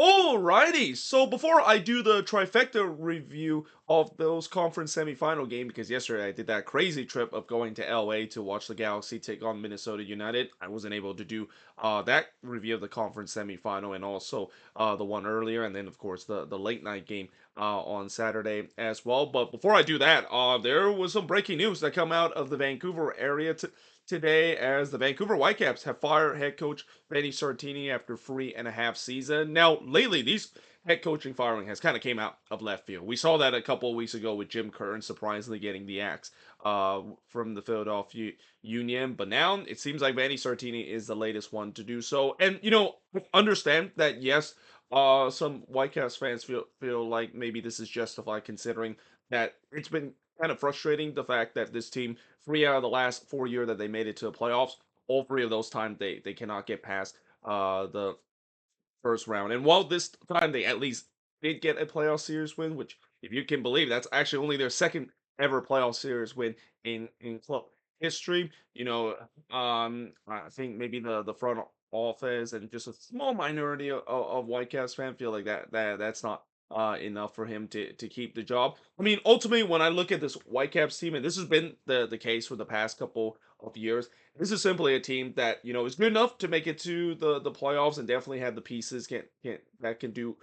Alrighty, so before I do the trifecta review of those conference semifinal game, because yesterday I did that crazy trip of going to LA to watch the Galaxy take on Minnesota United, I wasn't able to do that review of the conference semifinal and also the one earlier, and then of course the late night game on Saturday as well. But before I do that, there was some breaking news that come out of the Vancouver area today, as the Vancouver Whitecaps have fired head coach Vanni Sartini after 3.5 season. Now, lately, these head coaching firing has kind of came out of left field. We saw that a couple of weeks ago with Jim Curtin surprisingly getting the axe from the Philadelphia Union, but now it seems like Vanni Sartini is the latest one to do so. And understand that yes, some Whitecaps fans feel like maybe this is justified considering that it's been kind of frustrating the fact that this team 3 out of the last 4 years that they made it to the playoffs, all three of those times they cannot get past the first round. And while this time they at least did get a playoff series win, which if you can believe, that's actually only their second ever playoff series win in club history. I think maybe the front office and just a small minority of Whitecaps fan feel like that's not enough for him to keep the job. I mean, ultimately, when I look at this Whitecaps team, and this has been the case for the past couple of years, this is simply a team that is good enough to make it to the playoffs and definitely have the pieces can that can do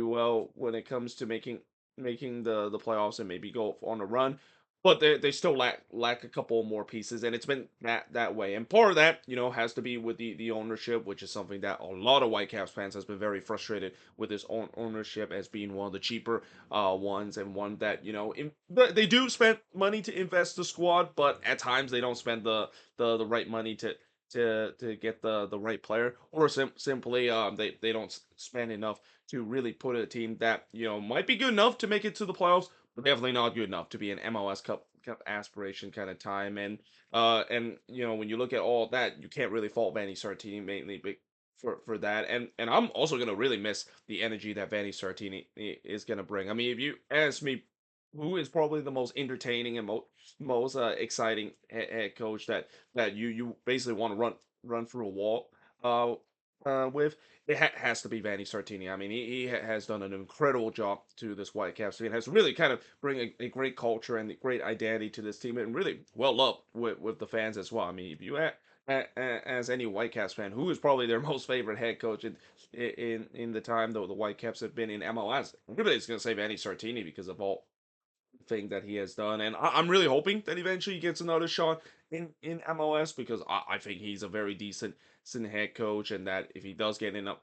well when it comes to making the playoffs and maybe go on a run. But they still lack a couple more pieces, and it's been that way. And part of that, has to be with the ownership, which is something that a lot of Whitecaps fans has been very frustrated with this ownership as being one of the cheaper ones, and one that they do spend money to invest the squad, but at times they don't spend the right money to get the right player, or simply they don't spend enough to really put a team that might be good enough to make it to the playoffs, but definitely not good enough to be an MLS Cup aspiration kind of time. And when you look at all that, you can't really fault Vanni Sartini mainly for that. And I'm also gonna really miss the energy that Vanni Sartini is gonna bring. I mean, if you ask me, who is probably the most entertaining and most exciting head coach that you basically want to run through a wall with, it has to be Vanni Sartini. I mean, he has done an incredible job to this Whitecaps team. Has really kind of bring a great culture and a great identity to this team, and really well loved with the fans as well. I mean, if you as any Whitecaps fan, who is probably their most favorite head coach in the time though the Whitecaps have been in MLS, everybody's gonna say Vanni Sartini because of all thing that he has done, and I'm really hoping that eventually he gets another shot in MLS, because I think he's a very decent head coach, and that if he does get enough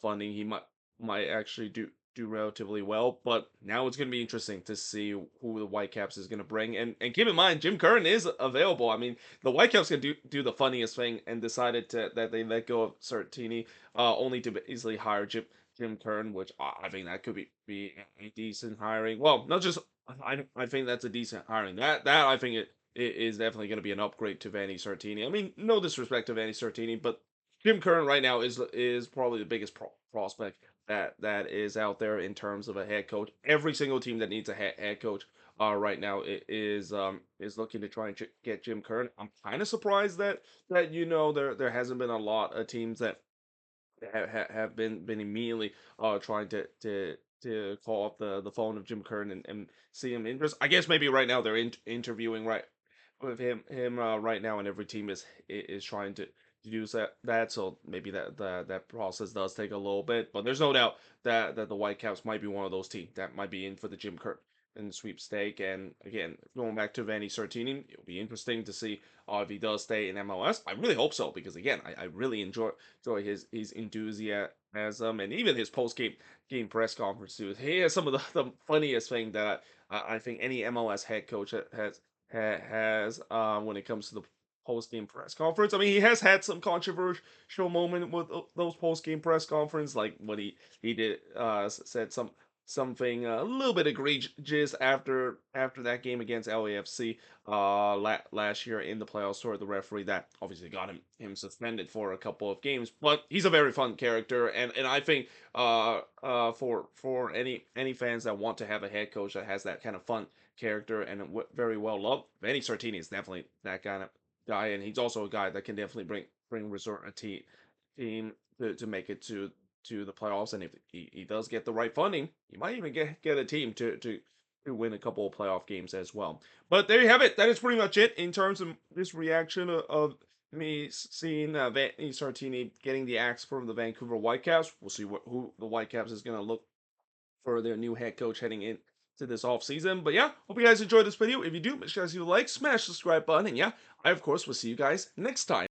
funding, he might actually do relatively well. But now it's going to be interesting to see who the Whitecaps is going to bring, and keep in mind Jim Curtin is available. I mean, the Whitecaps can do the funniest thing and decided that they let go of Sartini, only to easily hire Jim Curtin, which I think that could be a decent hiring. Well, not just I think that's a decent hiring. That I think it is definitely going to be an upgrade to Vanni Sartini. I mean, no disrespect to Vanni Sartini, but Jim Curran right now is probably the biggest prospect that is out there in terms of a head coach. Every single team that needs a head coach right now is looking to try and get Jim Curran. I'm kind of surprised that there hasn't been a lot of teams that have been immediately trying to call up the phone of Jim Curran and see him interest. I guess maybe right now they're interviewing right with him right now, and every team is trying to do that. So maybe that process does take a little bit, but there's no doubt that the Whitecaps might be one of those teams that might be in for the Jim Curran in the sweepstake. And again, going back to Vanni Sartini, it'll be interesting to see if he does stay in MLS. I really hope so, because again, I really enjoy his enthusiasm, and even his game press conference too. He has some of the funniest thing that I think any MLS head coach has when it comes to the post game press conference. I mean, he has had some controversial moment with those post game press conference, like when he did said something a little bit egregious after that game against LAFC last year in the playoffs toward the referee. That obviously got him suspended for a couple of games, but he's a very fun character, and I think for any fans that want to have a head coach that has that kind of fun character and very well loved, Vanni Sartini is definitely that kind of guy, and he's also a guy that can definitely bring resort a team to make it to the playoffs, and if he does get the right funding, he might even get a team to win a couple of playoff games as well. But there you have it. That is pretty much it in terms of this reaction of me seeing Vanni Sartini getting the axe from the Vancouver Whitecaps. We'll see who the Whitecaps is going to look for their new head coach heading in to this off season. But yeah, hope you guys enjoyed this video. If you do, make sure you guys leave a like, smash the subscribe button, and yeah, I of course will see you guys next time.